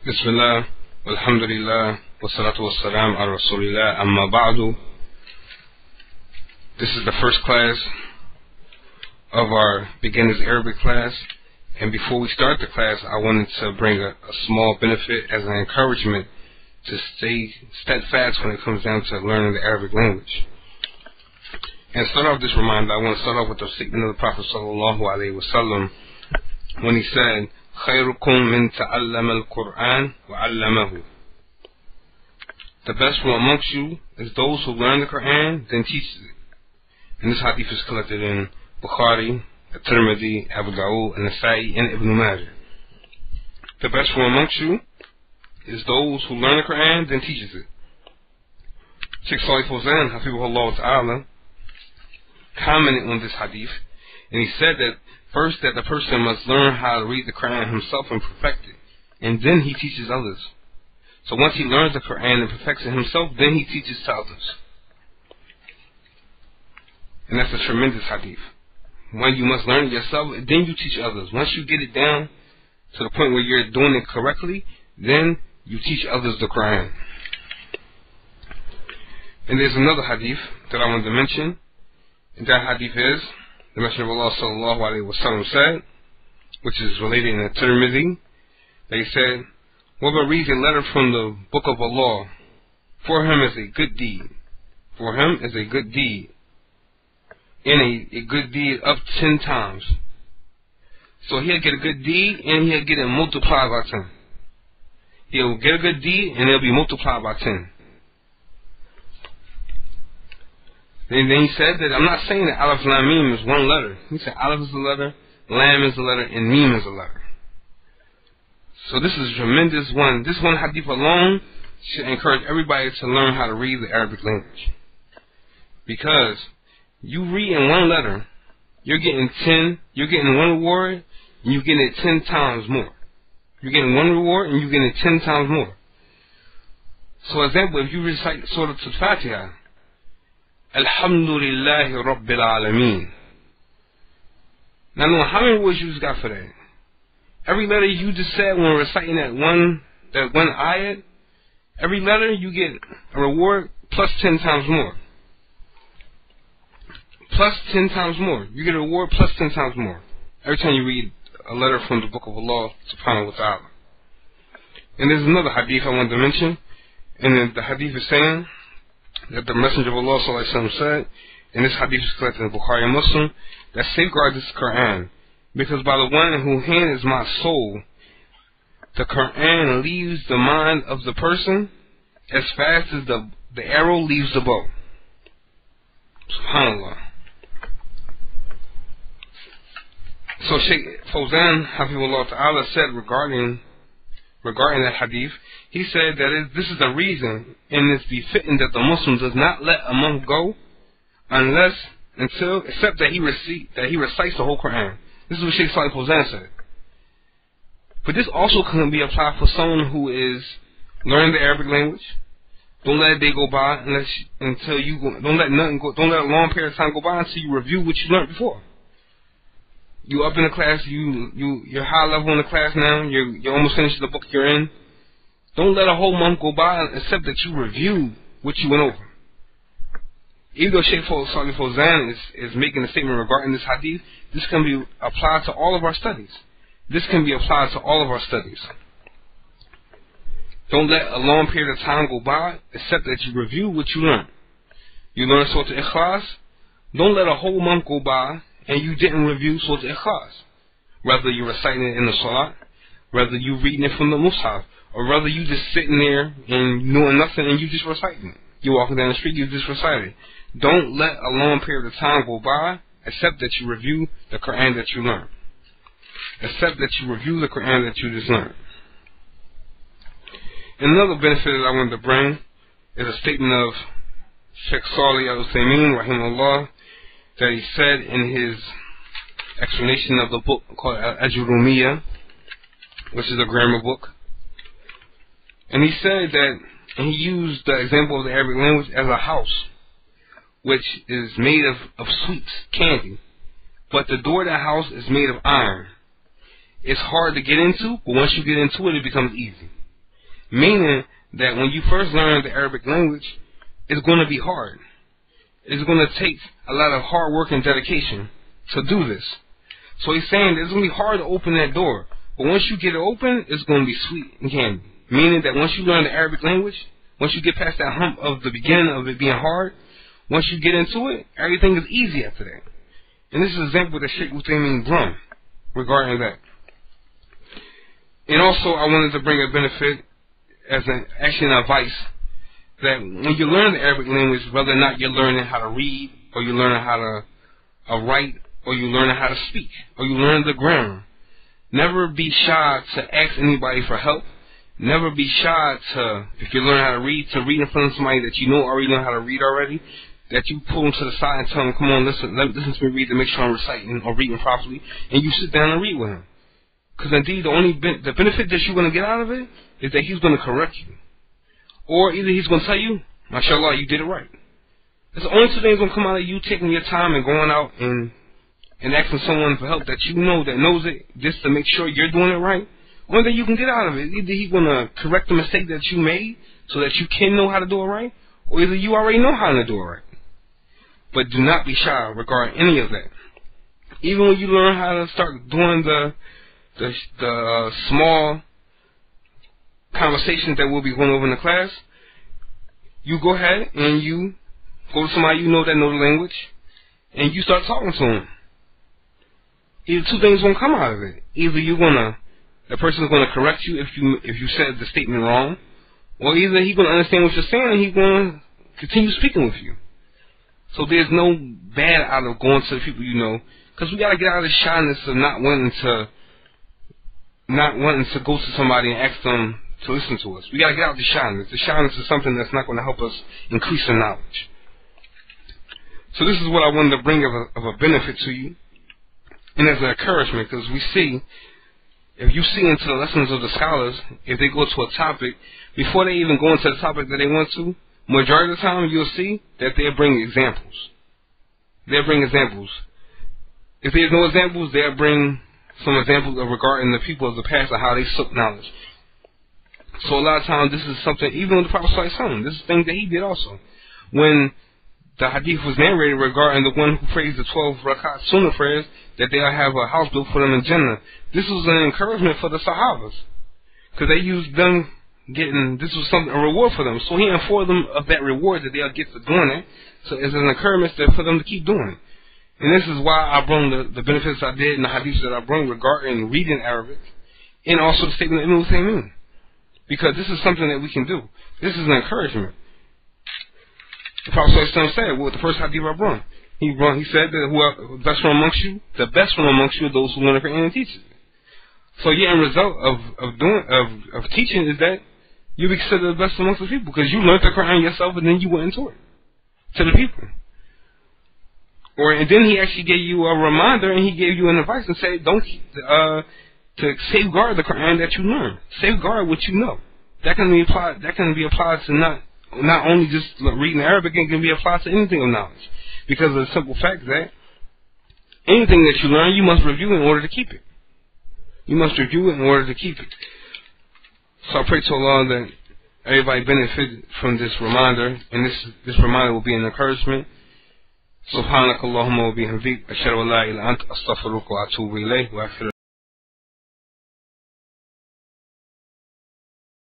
Bismillah, alhamdulillah, wa salatu wa salam ala rasulillah, amma ba'du. This is the first class of our beginner's Arabic class, and before we start the class, I wanted to bring a small benefit as an encouragement to stay steadfast when it comes down to learning the Arabic language. And start off this reminder, I want to start off with the statement of the Prophet sallallahu alaihi wasallam when he said, خيركم من تعلم القرآن وعلمه. The best one amongst you is those who learn the Quran, then teaches it. And this hadith is collected in Bukhari, At-Tirmidhi, Abu Dawud, and Nasa'i, and Ibn Majah. The best one amongst you is those who learn the Quran, then teaches it. Sheikh Salih Fawzan, Hafizahullah Ta'ala, commented on this hadith, and he said that first, that the person must learn how to read the Quran himself and perfect it, and then he teaches others. So once he learns the Quran and perfects it himself, then he teaches to others. And that's a tremendous hadith. When you must learn it yourself, then you teach others. Once you get it down to the point where you're doing it correctly, then you teach others the Quran. And there's another hadith that I wanted to mention, and that hadith is, the Messenger of Allah sallallahu alaihi wasallam said, which is related in the Tirmidhi, they said, whoever reads a letter from the book of Allah, for him is a good deed. For him is a good deed. And a good deed up 10 times. So he'll get a good deed and he'll get it multiplied by 10. He'll get a good deed and it'll be multiplied by 10. And then he said that I'm not saying that Alif Lam Mim is one letter. He said Alif is a letter, Lam is a letter, and Mim is a letter. So this is a tremendous one. This one hadith alone should encourage everybody to learn how to read the Arabic language. Because you read in one letter, you're getting 10, you're getting one reward, and you're getting it 10 times more. You're getting one reward, and you're getting it 10 times more. So, example, if you recite Surah Al-Fatiha, Alhamdulillahi Rabbil Alameen. Now, how many words you just got for that? Every letter you just said when reciting that one ayat, every letter you get a reward plus 10 times more. Plus 10 times more. You get a reward plus 10 times more. Every time you read a letter from the book of Allah subhanahu wa ta'ala. And there's another hadith I wanted to mention. And the hadith is saying that the Messenger of Allah sallallahu alaihi wasallam said, and this hadith is collected in Bukhari and Muslim, that safeguard this Quran, because by the one in whose hand is my soul, the Quran leaves the mind of the person as fast as the arrow leaves the bow. SubhanAllah. So Shaykh Fawzan Hafizahullah Ta'ala said regarding that hadith, he said that this is the reason, and it's befitting that the Muslim does not let a monk go except that he recites the whole Quran. This is what Shaykh Salih Fawzan said. But this also can be applied for someone who is learning the Arabic language. Don't let a day go by don't let a long period of time go by until you review what you learned before. You up in the class, you're high level in the class now, you're almost finished the book you're in. Don't let a whole month go by except that you review what you went over. Even though Shaykh Salih Fawzan is making a statement regarding this hadith, this can be applied to all of our studies. This can be applied to all of our studies. Don't let a long period of time go by except that you review what you learned. You learn Surah Al-Ikhlas, don't let a whole month go by and you didn't review Surah Al-Ikhlas. Whether you're reciting it in the Salat, whether you're reading it from the Mus'haf, or whether you just sitting there and doing nothing and you just reciting it. You're walking down the street, you just recite it. Don't let a long period of time go by except that you review the Quran that you learned. Except that you review the Quran that you just learned. Another benefit that I wanted to bring is a statement of Sheikh Salih al-Uthaymeen rahimahullah, that he said in his explanation of the book called Al-Ajurumiyya, which is a grammar book. And he said that, and he used the example of the Arabic language as a house, which is made of sweets, candy. But the door of that house is made of iron. It's hard to get into, but once you get into it, it becomes easy. meaning that when you first learn the Arabic language, it's going to be hard. It's going to take a lot of hard work and dedication to do this. So he's saying that it's going to be hard to open that door. But once you get it open, it's going to be sweet and candy. Meaning that once you learn the Arabic language, once you get past that hump of the beginning of it being hard, once you get into it, everything is easy after that. And this is an example that Sheikh Uthaymeen brung regarding that. And also, I wanted to bring a benefit as an advice that when you learn the Arabic language, whether or not you're learning how to read, or you're learning how to write, or you're learning how to speak, or you learn the grammar, never be shy to ask anybody for help. Never be shy to, if you learn how to read in front of somebody that you know already know how to read already, that you pull them to the side and tell them, come on, listen to me read to make sure I'm reciting or reading properly, and you sit down and read with him. Because indeed, the benefit that you're going to get out of it is that he's going to correct you. Or either he's going to tell you, mashallah, you did it right. That's the only two things going to come out of you taking your time and going out and asking someone for help that you know that knows it, just to make sure you're doing it right. One thing you can get out of it, either he's going to correct the mistake that you made so that you can know how to do it right, or either you already know how to do it right. But do not be shy regarding any of that. Even when you learn how to start doing the small conversations that we'll be going over in the class, you go ahead and you go to somebody you know that know the language, and you start talking to them. Either two things won't come out of it. Either the person is going to correct you if you said the statement wrong, or either he's going to understand what you're saying and he's going to continue speaking with you. So there's no bad out of going to the people you know, because we got to get out of the shyness of not wanting to go to somebody and ask them to listen to us. We got to get out of the shyness. The shyness is something that's not going to help us increase in knowledge. So this is what I wanted to bring of a benefit to you, and as an encouragement, because we see, if you see into the lessons of the scholars, if they go to a topic, before they even go into the topic that they want to, majority of the time you'll see that they'll bring examples. They'll bring examples. If there's no examples, they'll bring some examples regarding the people of the past and how they took knowledge. So a lot of times this is something, even with the Prophet ﷺ, this is things that he did also. When the hadith was narrated regarding the one who prays the 12 rakat sunnah prayers, that they'll have a house built for them in Jannah. This was an encouragement for the Sahabas, because they used them this was a reward for them. So he informed them of that reward that they'll get for doing it. So it's an encouragement for them to keep doing it. And this is why I brought the benefits I did in the hadiths that I brought regarding reading Arabic, and also the statement of Ibn Uthaymeen, because this is something that we can do. This is an encouragement. The Prophet ﷺ said, well, the first hadith I brought, he said that the best one amongst you are those who learn the Quran and teach it. So the end result of teaching is that you be considered the best amongst the people, because you learned the Quran yourself and then you went into it to the people. And then he actually gave you a reminder, and he gave you an advice and said, to safeguard the Quran that you learn, safeguard what you know. That can be applied to not only just reading Arabic, it can be applied to anything of knowledge, because of the simple fact that anything that you learn, you must review in order to keep it. You must review it in order to keep it. So I pray to Allah that everybody benefit from this reminder, and this reminder will be an encouragement. سبحانك اللهم وبحمدك أشهد أن لا إله إلا أنت أستغفرك وأتوب إليك.